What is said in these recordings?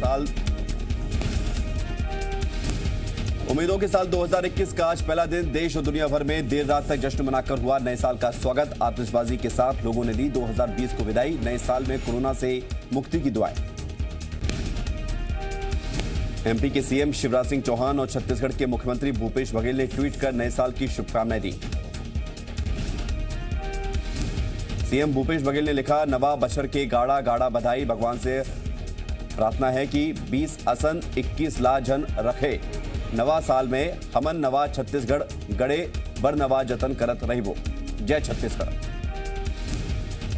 साल उम्मीदों के साल 2021 का आज पहला दिन देश और दुनिया भर में देर रात तक जश्न मनाकर हुआ नए साल का स्वागत। आतिशबाजी के साथ लोगों ने दी 2020 को विदाई। नए साल में कोरोना से मुक्ति की दुआएं। एमपी के सीएम शिवराज सिंह चौहान और छत्तीसगढ़ के मुख्यमंत्री भूपेश बघेल ने ट्वीट कर नए साल की शुभकामनाएं दी। सीएम भूपेश बघेल ने लिखा, नवा बछर के गाड़ा गाड़ा बधाई। भगवान से प्रार्थना है कि 20 असन 21 ला जन रखे। नवा साल में हमन नवा छत्तीसगढ़ गड़े बर नवा जतन करत रहिबो। जय छत्तीसगढ़।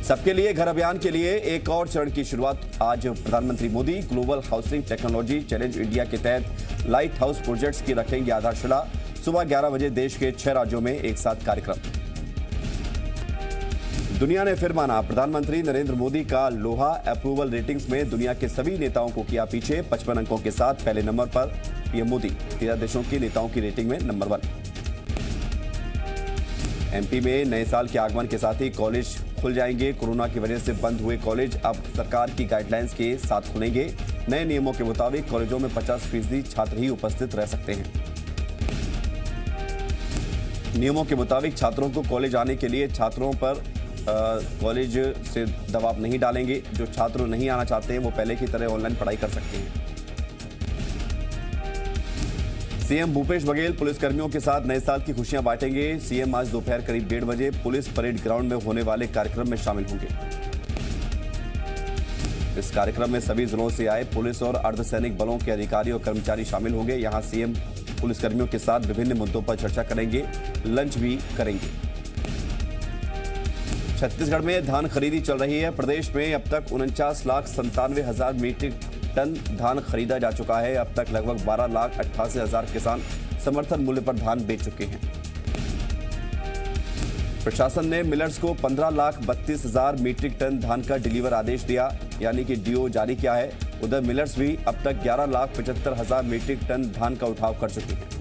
सबके लिए घर अभियान के लिए एक और चरण की शुरुआत। आज प्रधानमंत्री Modi global housing technology challenge India के तहत लाइट हाउस प्रोजेक्ट्स की रखेंगे आधारशिला। सुबह 11 बजे देश के 6 राज्यों में एक साथ कार्यक्रम। दुनिया ने फिर माना, प्रधानमंत्री नरेंद्र मोदी का लोहा। अप्रूवल रेटिंग्स में दुनिया के सभी नेताओं को किया पीछे। 55 अंकों के साथ पहले नंबर पर पीएम मोदी। 13 देशों के नेताओं की रेटिंग में नंबर 1। एमपी में नए साल के आगमन के साथ ही कॉलेज खुल जाएंगे। कोरोना की वजह से बंद हुए कॉलेज अब सरकार की गाइडलाइंस के साथ खुलेंगे। नए नियमों के मुताबिक कॉलेजों में 50% छात्र ही उपस्थित रह सकते हैं। नियमों के मुताबिक छात्रों को कॉलेज आने के लिए छात्रों पर कॉलेज से दबाव नहीं डालेंगे। जो छात्र नहीं आना चाहते हैं वो पहले की तरह ऑनलाइन पढ़ाई कर सकते हैं। सीएम भूपेश बघेल पुलिसकर्मियों के साथ नए साल की खुशियां बांटेंगे। सीएम आज दोपहर करीब 1:30 बजे पुलिस परेड ग्राउंड में होने वाले कार्यक्रम में शामिल होंगे। इस कार्यक्रम में सभी जिलों से आए पुलिस और अर्धसैनिक बलों के अधिकारी और कर्मचारी शामिल होंगे। यहां सीएम पुलिसकर्मियों के साथ विभिन्न मुद्दों पर चर्चा करेंगे, लंच भी करेंगे। छत्तीसगढ़ में धान खरीदी चल रही है। प्रदेश में अब तक 49,97,000 मीट्रिक टन धान खरीदा जा चुका है। अब तक लगभग 12,88,000 किसान समर्थन मूल्य पर धान बेच चुके हैं। प्रशासन ने मिलर्स को 15,32,000 मीट्रिक टन धान का डिलीवर आदेश दिया, यानी कि डीओ जारी किया है। उधर मिलर्स भी अब तक 11,75,000 मीट्रिक टन धान का उठाव कर चुके हैं।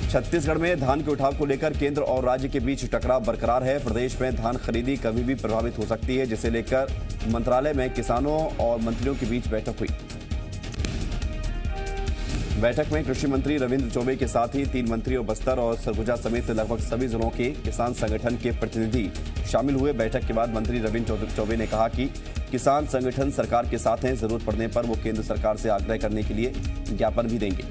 छत्तीसगढ़ में धान के उठाव को लेकर केंद्र और राज्य के बीच टकराव बरकरार है। प्रदेश में धान खरीदी कभी भी प्रभावित हो सकती है, जिसे लेकर मंत्रालय में किसानों और मंत्रियों के बीच बैठक हुई। बैठक में कृषि मंत्री रविंद्र चौबे के साथ ही 3 मंत्रियों बस्तर और सरगुजा समेत लगभग सभी जिलों के किसान संगठन के प्रतिनिधि शामिल हुए। बैठक के बाद मंत्री रविंद्र चौबे ने कहा कि किसान संगठन सरकार के साथ हैं। जरूरत पड़ने पर वो केंद्र सरकार से आग्रह करने के लिए ज्ञापन भी देंगे।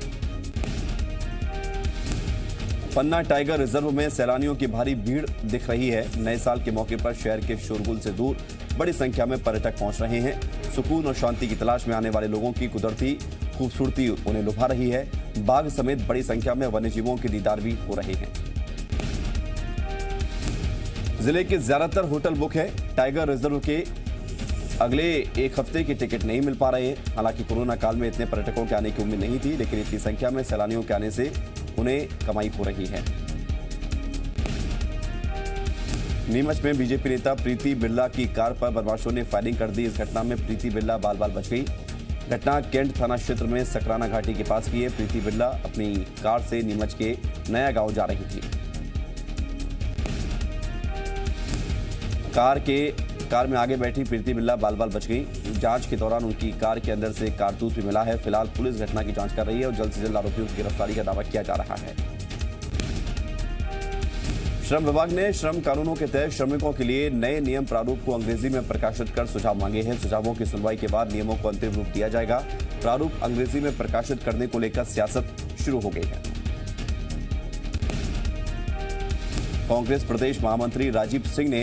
पन्ना टाइगर रिजर्व में सैलानियों की भारी भीड़ दिख रही है। नए साल के मौके पर शहर के शोरगुल से दूर बड़ी संख्या में पर्यटक पहुंच रहे हैं। सुकून और शांति की तलाश में आने वाले लोगों की कुदरती खूबसूरती उन्हें लुभा रही है। बाघ समेत बड़ी संख्या में वन्यजीवों के दीदार भी हो रहे हैं। जिले के ज्यादातर होटल बुक है। टाइगर रिजर्व के अगले एक हफ्ते के टिकट नहीं मिल पा रहे हैं। हालांकि कोरोना काल में इतने पर्यटकों के आने की उम्मीद नहीं थी, लेकिन इतनी संख्या में सैलानियों के आने से उन्हें कमाई हो रही है। नीमच में बीजेपी नेता प्रीति बिरला की कार पर बदमाशों ने फायरिंग कर दी। इस घटना में प्रीति बिरला बाल बाल बच गई। घटना कैंट थाना क्षेत्र में सकराना घाटी के पास की है। प्रीति बिरला अपनी कार से नीमच के नया गांव जा रही थी। कार में आगे बैठी प्रीति बिरला बाल बाल बच गई। जांच के दौरान उनकी कार के अंदर से कारतूस भी मिला है। फिलहाल पुलिस घटना की जांच कर रही है और जल्द से जल्द आरोपियों की गिरफ्तारी का दावा किया जा रहा है। श्रम विभाग ने श्रम कानूनों के तहत श्रमिकों के लिए नए नियम प्रारूप को अंग्रेजी में प्रकाशित कर सुझाव मांगे हैं। सुझावों की सुनवाई के बाद नियमों को अंतिम रूप दिया जाएगा। प्रारूप अंग्रेजी में प्रकाशित करने को लेकर सियासत शुरू हो गई है। कांग्रेस प्रदेश महामंत्री राजीव सिंह ने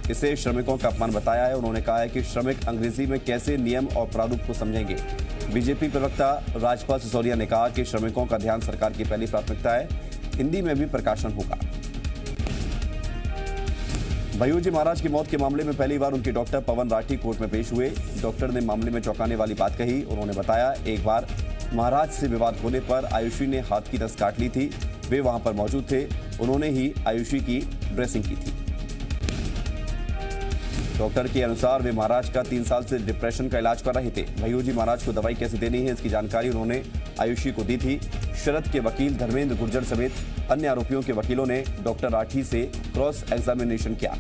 इसे श्रमिकों का अपमान बताया है। उन्होंने कहा है कि श्रमिक अंग्रेजी में कैसे नियम और प्रारूप को समझेंगे। बीजेपी प्रवक्ता राजपाल सिसोदिया ने कहा कि श्रमिकों का ध्यान सरकार की पहली प्राथमिकता है। हिंदी में भी प्रकाशन होगा। भय्यूजी महाराज की मौत के मामले में पहली बार उनके डॉक्टर पवन राठी कोर्ट में पेश हुए। डॉक्टर ने मामले में चौंकाने वाली बात कही। उन्होंने बताया, एक बार महाराज से विवाद होने पर आयुषी ने हाथ की नस काट ली थी। वे वहां पर मौजूद थे। उन्होंने ही आयुषी की ड्रेसिंग की थी। डॉक्टर के अनुसार वे महाराज का 3 साल से डिप्रेशन का इलाज कर रहे थे। भय्यूजी महाराज को दवाई कैसे देनी है, इसकी जानकारी उन्होंने आयुषी को दी थी। शरद के वकील धर्मेंद्र गुर्जर समेत अन्य आरोपियों के वकीलों ने डॉक्टर राठी से क्रॉस एग्जामिनेशन किया।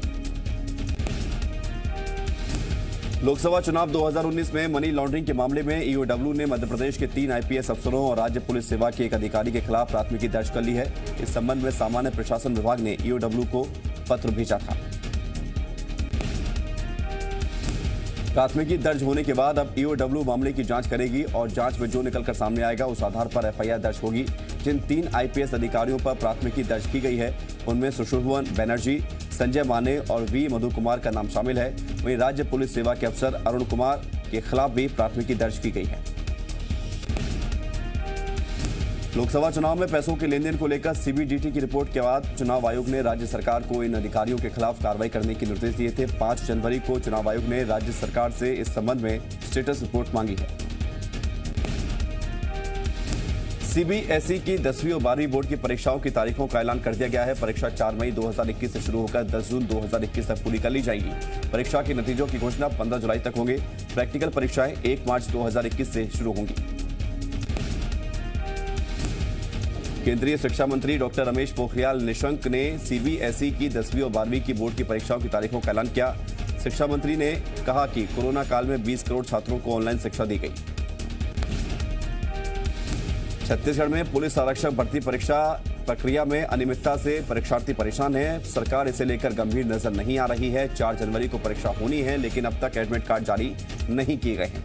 लोकसभा चुनाव 2019 में मनी लॉन्ड्रिंग के मामले में ईओडब्ल्यू ने मध्य प्रदेश के 3 आईपीएस अफसरों और राज्य पुलिस सेवा के एक अधिकारी के खिलाफ प्राथमिकी दर्ज कर ली है। इस संबंध में सामान्य प्रशासन विभाग ने ईओडब्ल्यू को पत्र भेजा था। प्राथमिकी दर्ज होने के बाद अब ईओडब्ल्यू मामले की जांच करेगी और जांच में जो निकलकर सामने आएगा उस आधार पर एफआईआर दर्ज होगी। जिन 3 आईपीएस अधिकारियों पर प्राथमिकी दर्ज की गई है उनमें सुशोभन बनर्जी, संजय माने और वी मधु कुमार का नाम शामिल है। वहीं राज्य पुलिस सेवा के अफसर अरुण कुमार के खिलाफ भी प्राथमिकी दर्ज की गई है। लोकसभा चुनाव में पैसों के लेन देन को लेकर सीबीडीटी की रिपोर्ट के बाद चुनाव आयोग ने राज्य सरकार को इन अधिकारियों के खिलाफ कार्रवाई करने के निर्देश दिए थे। 5 जनवरी को चुनाव आयोग ने राज्य सरकार से इस संबंध में स्टेटस रिपोर्ट मांगी है। सीबीएसई की 10वीं और 12वीं बोर्ड की परीक्षाओं की तारीखों का ऐलान कर दिया गया है। परीक्षा 4 मई 2021 से शुरू होकर 10 जून 2021 तक पूरी कर ली जाएगी। परीक्षा के नतीजों की घोषणा 15 जुलाई तक होंगे। प्रैक्टिकल परीक्षाएं 1 मार्च 2021 से शुरू होंगी। केंद्रीय शिक्षा मंत्री डॉक्टर रमेश पोखरियाल निशंक ने सीबीएसई की 10वीं और 12वीं की बोर्ड की परीक्षाओं की तारीखों का ऐलान किया। शिक्षा मंत्री ने कहा कि कोरोना काल में 20 करोड़ छात्रों को ऑनलाइन शिक्षा दी गई। छत्तीसगढ़ में पुलिस आरक्षक भर्ती परीक्षा प्रक्रिया में अनियमितता से परीक्षार्थी परेशान है। सरकार इसे लेकर गंभीर नजर नहीं आ रही है। 4 जनवरी को परीक्षा होनी है, लेकिन अब तक एडमिट कार्ड जारी नहीं किए गए हैं।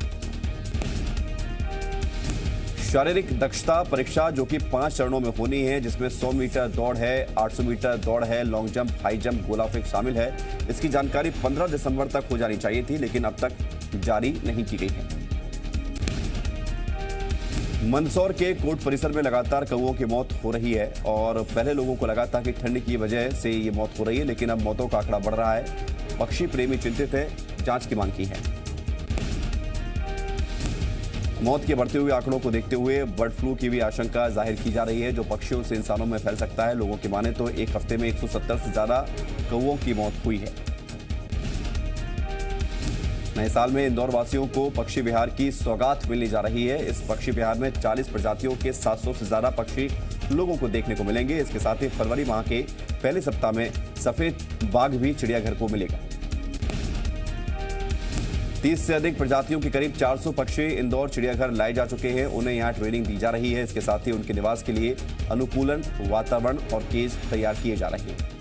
शारीरिक दक्षता परीक्षा जो कि 5 चरणों में होनी है, जिसमें 100 मीटर दौड़ है, 800 मीटर दौड़ है, लॉन्ग जंप, हाई जंप, गोला फेंक शामिल है। इसकी जानकारी 15 दिसंबर तक हो जानी चाहिए थी, लेकिन अब तक जारी नहीं की गई है। मंदसौर के कोर्ट परिसर में लगातार कौओं की मौत हो रही है और पहले लोगों को लगा था कि ठंड की वजह से ये मौत हो रही है, लेकिन अब मौतों का आंकड़ा बढ़ रहा है। पक्षी प्रेमी चिंतित है, जांच की मांग की है। मौत के बढ़ते हुए आंकड़ों को देखते हुए बर्ड फ्लू की भी आशंका जाहिर की जा रही है, जो पक्षियों से इंसानों में फैल सकता है। लोगों की माने तो एक हफ्ते में 170 से ज्यादा कौओं की मौत हुई है। नए साल में इंदौर वासियों को पक्षी विहार की सौगात मिलने जा रही है। इस पक्षी विहार में 40 प्रजातियों के 700 से ज्यादा पक्षी लोगों को देखने को मिलेंगे। इसके साथ ही फरवरी माह के पहले सप्ताह में सफेद बाघ भी चिड़ियाघर को मिलेगा। 30 से अधिक प्रजातियों के करीब 400 पक्षी इंदौर चिड़ियाघर लाए जा चुके हैं। उन्हें यहां ट्रेनिंग दी जा रही है। इसके साथ ही उनके निवास के लिए अनुकूलन, वातावरण और केज तैयार किए जा रहे हैं।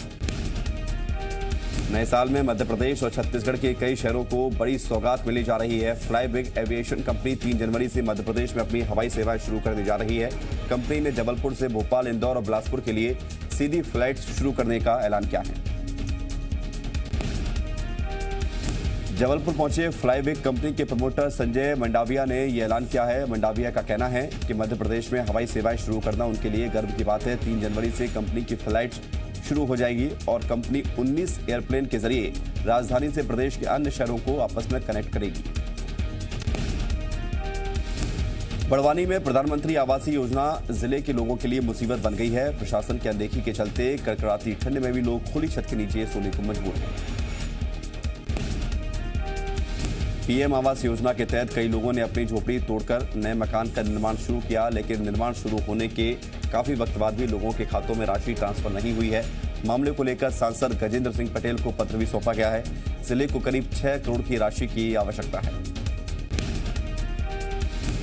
नए साल में मध्य प्रदेश और छत्तीसगढ़ के कई शहरों को बड़ी सौगात मिली जा रही है। फ्लाई बिग एविएशन कंपनी 3 जनवरी से मध्य प्रदेश में अपनी हवाई सेवाएं शुरू करने जा रही है। कंपनी ने जबलपुर से भोपाल, इंदौर और बिलासपुर के लिए सीधी फ्लाइट शुरू करने का ऐलान किया है। जबलपुर पहुंचे फ्लाई बिग कंपनी के प्रमोटर संजय मंडाविया ने यह ऐलान किया है। मंडाविया का कहना है कि मध्य प्रदेश में हवाई सेवाएं शुरू करना उनके लिए गर्व की बात है। 3 जनवरी से कंपनी की फ्लाइट शुरू हो जाएगी और कंपनी 19 एयरप्लेन के जरिए राजधानी से प्रदेश के अन्य शहरों को आपस में कनेक्ट करेगी। बड़वानी में प्रधानमंत्री आवासीय योजना जिले के लोगों के लिए मुसीबत बन गई है। प्रशासन की अनदेखी के चलते कड़कड़ाती ठंड में भी लोग खुली छत के नीचे सोने को मजबूर हैं। पीएम आवास योजना के तहत कई लोगों ने अपनी झोपड़ी तोड़कर नए मकान का निर्माण शुरू किया, लेकिन निर्माण शुरू होने के काफी वक्त बाद भी लोगों के खातों में राशि ट्रांसफर नहीं हुई है। मामले को लेकर सांसद गजेंद्र सिंह पटेल को पत्र भी सौंपा गया है। जिले को करीब 6 करोड़ की राशि की आवश्यकता है।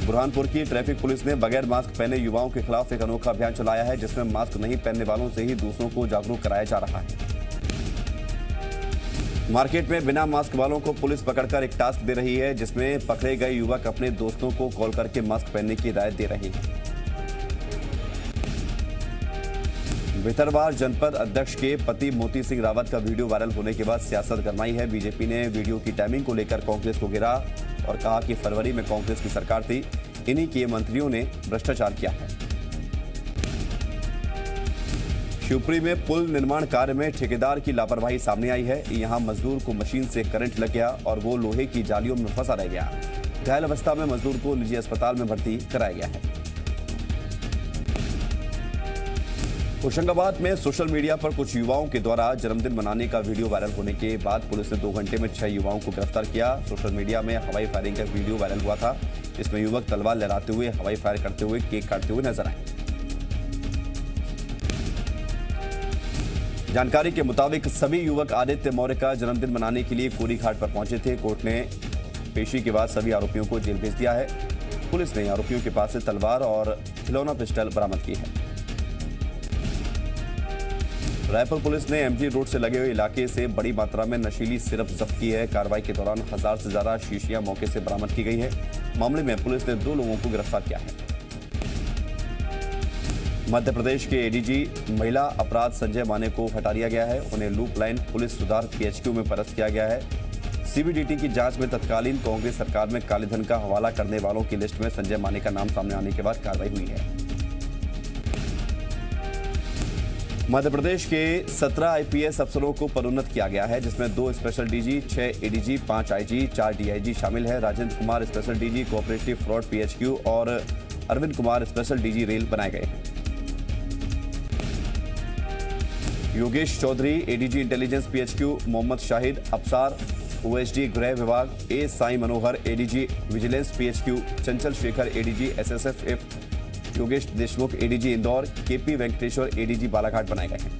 बुरहानपुर की ट्रैफिक पुलिस ने बगैर मास्क पहने युवाओं के खिलाफ एक अनोखा अभियान चलाया है, जिसमें मास्क नहीं पहनने वालों से ही दूसरों को जागरूक कराया जा रहा है। मार्केट में बिना मास्क वालों को पुलिस पकड़कर एक टास्क दे रही है, जिसमें पकड़े गए युवक अपने दोस्तों को कॉल करके मास्क पहनने की हिदायत दे रहे हैं। भितरवार जनपद अध्यक्ष के पति मोती सिंह रावत का वीडियो वायरल होने के बाद सियासत गरमाई है। बीजेपी ने वीडियो की टाइमिंग को लेकर कांग्रेस को घेरा और कहा कि फरवरी में कांग्रेस की सरकार थी, इन्हीं के मंत्रियों ने भ्रष्टाचार किया है। शिवपुरी में पुल निर्माण कार्य में ठेकेदार की लापरवाही सामने आई है। यहां मजदूर को मशीन से करंट लग गया और वो लोहे की जालियों में फंसा रह गया। घायल अवस्था में मजदूर को निजी अस्पताल में भर्ती कराया गया है। होशंगाबाद में सोशल मीडिया पर कुछ युवाओं के द्वारा जन्मदिन मनाने का वीडियो वायरल होने के बाद पुलिस ने 2 घंटे में 6 युवाओं को गिरफ्तार किया। सोशल मीडिया में हवाई फायरिंग का वीडियो वायरल हुआ था। इसमें युवक तलवार लहराते हुए हवाई फायर करते हुए केक काटते हुए नजर आए। जानकारी के मुताबिक सभी युवक आदित्य मौर्य का जन्मदिन मनाने के लिए कोरी घाट पर पहुंचे थे। कोर्ट ने पेशी के बाद सभी आरोपियों को जेल भेज दिया है। पुलिस ने आरोपियों के पास से तलवार और खिलौना पिस्टल बरामद की है। रायपुर पुलिस ने एमजी रोड से लगे हुए इलाके से बड़ी मात्रा में नशीली सिरप जब्त की है। कार्रवाई के दौरान 1000 से ज्यादा शीशियां मौके से बरामद की गई है। मामले में पुलिस ने 2 लोगों को गिरफ्तार किया है। मध्य प्रदेश के एडीजी महिला अपराध संजय माने को हटा दिया गया है। उन्हें लूप लाइन पुलिस सुधार पीएचक्यू में पदस्थ किया गया है। सीबीडीटी की जांच में तत्कालीन कांग्रेस सरकार में काले धन का हवाला करने वालों की लिस्ट में संजय माने का नाम सामने आने के बाद कार्रवाई हुई है। मध्य प्रदेश के 17 आईपीएस अफसरों को पदोन्नत किया गया है, जिसमें 2 special DG, 6 ADG, 5 IG, 4 DIG शामिल है। Rajendra Kumar special DG cooperative fraud PHQ और Arvind Kumar special DG rail बनाए गए हैं। Yogesh Chaudhary ADG intelligence PHQ, Mohammad Shahid Afsar OSD गृह विभाग, A Sai Manohar ADG vigilance PHQ, Chanchal Shekhar ADG SSF, Yogesh Deshmukh ADG Indore, KP Venkateshwar ADG Balaghat बनाए गए हैं।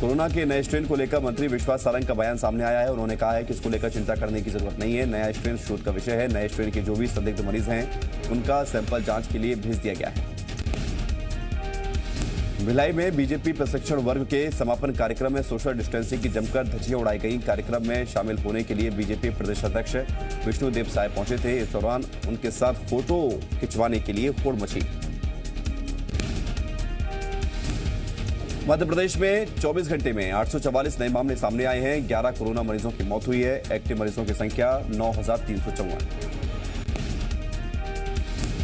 कोरोना के नए स्ट्रेन को लेकर मंत्री विश्वास सारंग का बयान सामने आया है। उन्होंने कहा है कि इसको लेकर चिंता करने की जरूरत नहीं है। नया स्ट्रेन शोध का विषय है। नए स्ट्रेन के जो भी संदिग्ध मरीज हैं उनका सैंपल जांच के लिए भेज दिया गया है। भिलाई में बीजेपी प्रशिक्षण वर्ग के समापन कार्यक्रम में सोशल डिस्टेंसिंग की जमकर धज्जियां उड़ाई गई। कार्यक्रम में शामिल होने के लिए बीजेपी प्रदेश अध्यक्ष विष्णुदेव साय पहुंचे थे। इस दौरान उनके साथ फोटो खिंचवाने के लिए होड़ मची। मध्य प्रदेश में 24 घंटे में 844 नए मामले सामने आए हैं। 11 कोरोना मरीजों की मौत हुई है। एक्टिव मरीजों की संख्या 9354।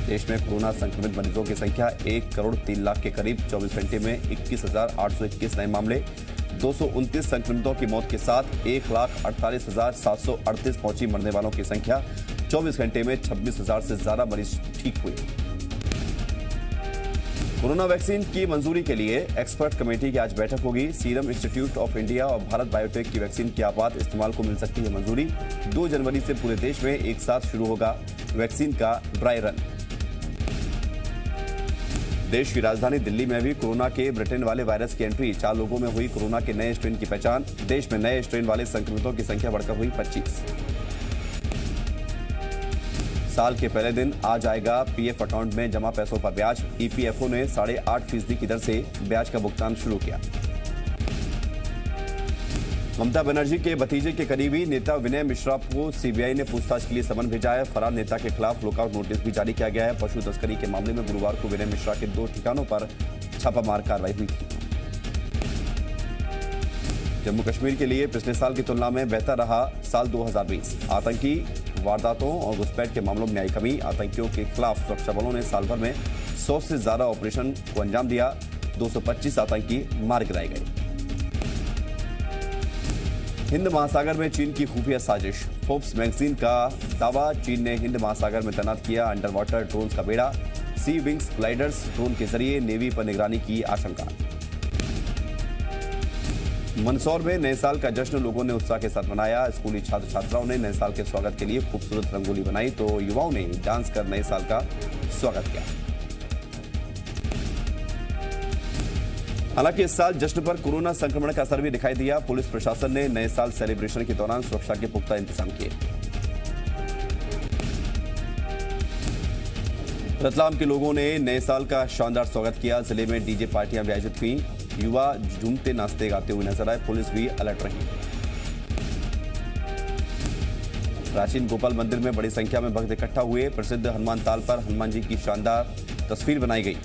देश में कोरोना संक्रमित मरीजों की संख्या 1 करोड़ 3 लाख के करीब। 24 घंटे में 21,821 नए मामले। 229 संक्रमितों की मौत के साथ 1,48,738 पहुंची। मरने वालों की संख्या 24 घंटे में 26,000 से ज्यादा मरीज ठीक हुए। कोरोना वैक्सीन की मंजूरी के लिए एक्सपर्ट कमेटी की आज बैठक होगी। सीरम इंस्टीट्यूट ऑफ इंडिया और भारत बायोटेक की वैक्सीन के आपात इस्तेमाल को मिल सकती है मंजूरी। 2 जनवरी से पूरे देश में एक साथ शुरू होगा वैक्सीन का ड्राई रन। देश की राजधानी दिल्ली में भी कोरोना के ब्रिटेन वाले वायरस की एंट्री। 4 लोगों में हुई कोरोना के नए स्ट्रेन की पहचान। देश में नए स्ट्रेन वाले संक्रमितों की संख्या बढ़कर हुई 25। साल के पहले दिन आज आएगा पीएफ अकाउंट में जमा पैसों पर ब्याज। ईपीएफओ ने 8.5% की दर से ब्याज का भुगतान शुरू किया। ममता बनर्जी के भतीजे के करीबी नेता विनय मिश्रा को सीबीआई ने पूछताछ के लिए समन भेजा है। फरार नेता के खिलाफ लुकआउट नोटिस भी जारी किया गया है। पशु तस्करी के मामले में गुरुवार को विनय मिश्रा के 2 ठिकानों पर छापामार कार्रवाई हुई थी। जम्मू कश्मीर के लिए पिछले साल की तुलना में बेहतर रहा साल 2020। आतंकी वारदातों और घुसपैठ के मामलों में आई कमी। आतंकियों के खिलाफ सुरक्षा बलों ने साल भर में 100 से ज्यादा ऑपरेशन को अंजाम दिया। 225 आतंकी मार गिराए गए। हिंद महासागर में चीन की खुफिया साजिश। फोर्ब्स मैगजीन का दावा, चीन ने हिंद महासागर में तैनात किया अंडर वाटर ड्रोन का बेड़ा। सी विंग्स ग्लाइडर्स ड्रोन के जरिए नेवी पर निगरानी की आशंका। मंदसौर में नए साल का जश्न लोगों ने उत्साह के साथ मनाया। स्कूली छात्र छात्राओं ने नए साल के स्वागत के लिए खूबसूरत रंगोली बनाई तो युवाओं ने डांस कर नए साल का स्वागत किया। हालांकि इस साल जश्न पर कोरोना संक्रमण का असर भी दिखाई दिया। पुलिस प्रशासन ने नए साल सेलिब्रेशन के दौरान सुरक्षा के पुख्ता इंतजाम किए। रतलाम के लोगों ने नए साल का शानदार स्वागत किया। जिले में डीजे पार्टियां भी आयोजित हुई। युवा झूमते नाचते गाते हुए नजर आए। पुलिस भी अलर्ट रही। प्राचीन गोपाल मंदिर में बड़ी संख्या में भक्त इकट्ठा हुए। प्रसिद्ध हनुमान ताल पर हनुमान जी की शानदार तस्वीर बनाई गई।